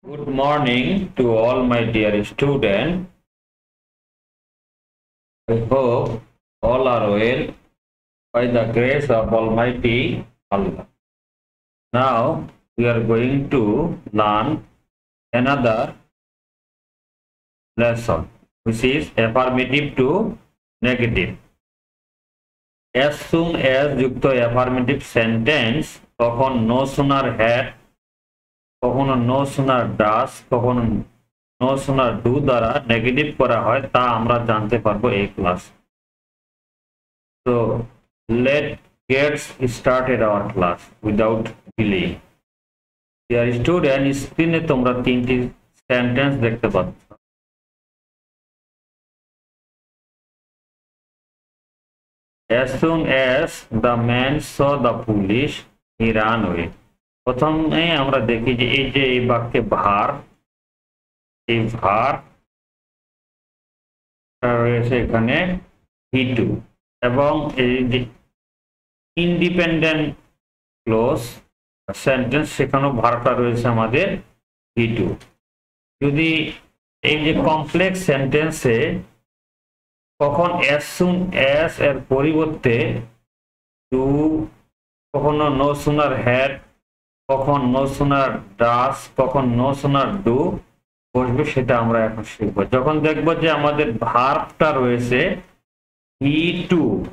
Good morning to all my dear students. I hope all are well by the grace of Almighty Allah. Now we are going to learn another lesson, which is affirmative to negative. As soon as যুক্ত affirmative sentence তখন no sooner had, কখনো no sooner does, কখনো no sooner do দ্বারা negative করা হয় তা আমরা জানতে পারবো এই class. So let's get started our class without delay. Dear student, স্ক্রিনে তোমরা তিনটি সেন্টেন্স দেখতে পাচ্ছ। As soon as the man saw the police, he ran away. প্রথমে আমরা দেখি যে এই বাক্যে ভার, এই ভার রয়েছে এখানে he2 এবং এই যে ইন্ডিপেন্ডেন্ট ক্লোজ সেন্টেন্স সেখানেও ভারটা রয়েছে আমাদের he2। যদি এই যে কমপ্লেক্স সেন্টেন্সে কখন as soon as এর পরিবর্তে do, কখনো no sooner had, কখন no sooner does, কখন no sooner do বসবে সেটা আমরা এখন শিখব। যখন দেখব যে আমাদের ভার্বটা রয়েছে he2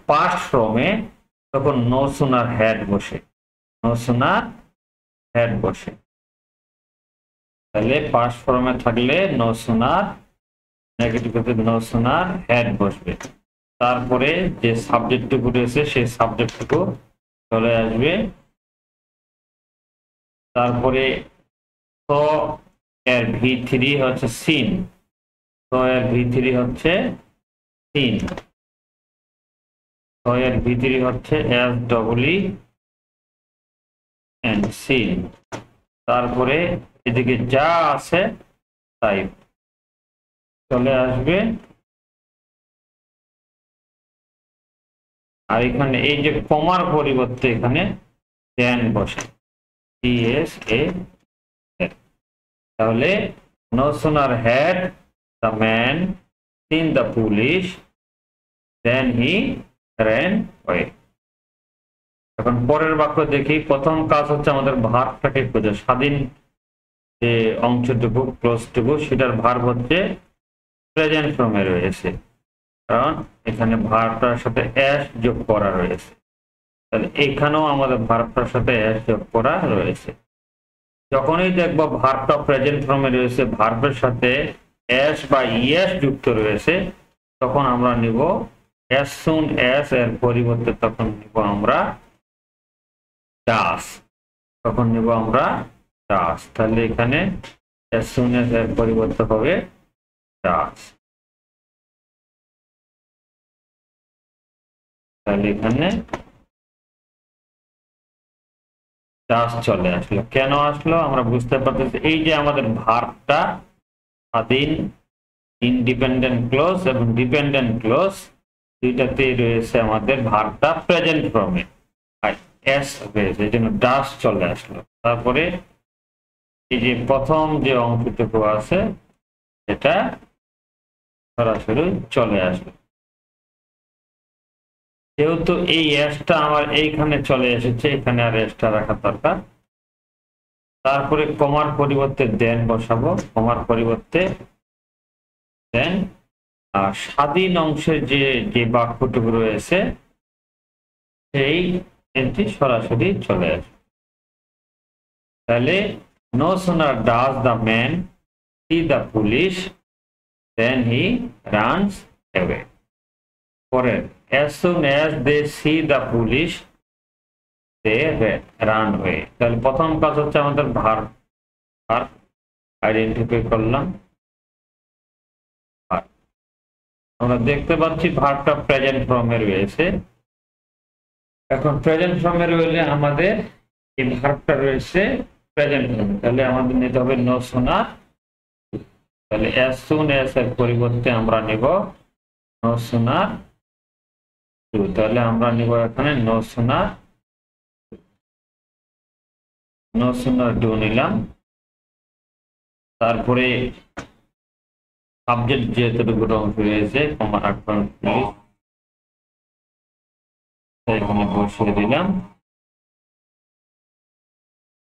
past ফর্মে তখন no sooner had বসে, no sooner had বসে। তাহলে past ফর্মে থাকলে no sooner, নেগেটিভে no sooner had বসবে। তারপরে যে সাবজেক্টটুকু রয়েছে সেই সাবজেক্টটুকু চলে আসবে। তারপরে তো এর v3 হচ্ছে seen, তো এর v3 হচ্ছে seen, তো এর v3 হচ্ছে and seen। তারপরে এদিকে যা আছে তাই চলে আসবে। আর এখানে এই যে কমার পরিবর্তে এখানে then বসে, TSA। তাহলে no sooner had the man seen the police then he ran away। এখন পরের বাক্য দেখি। প্রথম কাজ হচ্ছে আমাদের ভার্বটাকে খোঁজা। স্বাধীন যে অংশটুকু ক্লোজটুকু সেটার ভার্ব হচ্ছে প্রেজেন্ট ফর্মে রয়েছে, কারণ এখানে ভার্বটার সাথে এস যোগ করা রয়েছে। তাহলে এখানেও আমাদের ভার্বটার সাথে এস যোগ করা রয়েছে। যখনই দেখবো ভার্বটা প্রেজেন্ট ফর্মে রয়েছে, ভার্বের সাথে এস বা ইএস যুক্ত রয়েছে, তখন আমরা নিব as soon as এর পরিবর্তে তখন নিব আমরা does, তখন নিব আমরা does। তাহলে এখানে as soon as এর পরিবর্তে হবে does। তাহলে এখানে does চলে আসলো। কেন আসলো আমরা বুঝতে পারতেছি, এই যে আমাদের ভার্বটা স্বাধীন, ইন্ডিপেন্ডেন্ট ক্লোজ এবং ডিপেন্ডেন্ট ক্লোজ দুইটাতেই রয়েছে আমাদের ভার্বটা প্রেজেন্ট ফর্মে, আর এস রয়েছে, এই জন্য ডাস চলে আসলো। তারপরে এই যে প্রথম যে অংশটুকু আছে এটা সরাসরি চলে আসলো। যেহেতু এই এসটা আমার এইখানে চলে এসেছে, এখানে আর এসটা রাখা দরকার। তারপরে কমার পরিবর্তে দেন বসাবো, কমার পরিবর্তে দেন। আর স্বাধীন অংশের যে বাক্যটুকু রয়েছে সেই এটি সরাসরি চলে আসবে। তাহলে no sooner does the man see the police then he runs away। পরের as soon as they see the police they run away। তাহলে প্রথম কাজ হচ্ছে আমাদের ভার্ব আইডেন্টিফাই করলাম। আমরা দেখতে পাচ্ছি ভার্বটা প্রেজেন্ট ফর্মে রয়েছে। এখন প্রেজেন্ট ফর্মে রইলে আমাদের এই ভার্বটা রয়েছে প্রেজেন্ট ফর্মে, তাহলে আমাদের নিতে হবে no sooner। তাহলে as soon as এর পরিবর্তে আমরা নিব no sooner do। তাহলে আমরা নিব এখানে no sooner do নিলাম। তারপরে সাবজেক্ট যেহেতু অংশ রয়েছে কমন অ্যাকাউন্ট এখানে বসিয়ে দিলাম,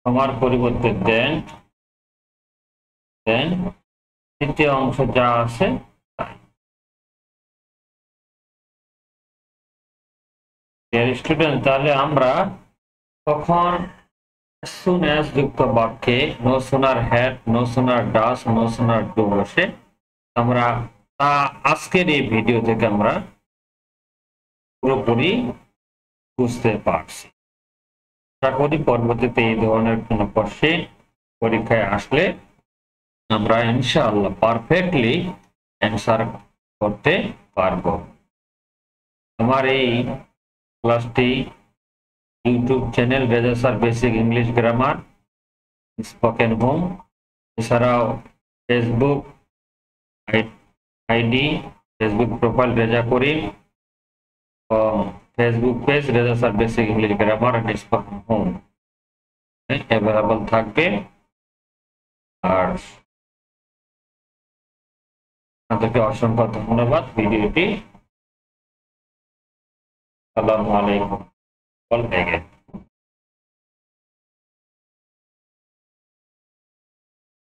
আমার পরিবর্তে দেন দেন তৃতীয় অংশ যা আছে স্টুডেন্ট। তাহলে আমরা কখন soon as যুক্ত বাক্যে no sooner had, no sooner does, no sooner do বসে আমরা তা আজকের এই ভিডিও থেকে আমরা পুরোপুরি বুঝতে পারছি। আশা করি পরবর্তীতে এই ধরনের কোনো কোশ্চেন পরীক্ষায় আসলে আমরা ইনশাআল্লাহ পারফেক্টলি অ্যান্সার করতে পারবো। আমার এই ক্লাসটি YouTube channel Reza sir basic English grammar spoken home, এছাড়াও Facebook ID, Facebook profile Reza Karim, Facebook page Reza sir basic English grammar and spoken home available থাকবে। আর আপনাদেরকে অসংখ্য ধন্যবাদ ভিডিওটি। আসসালামু আলাইকুম।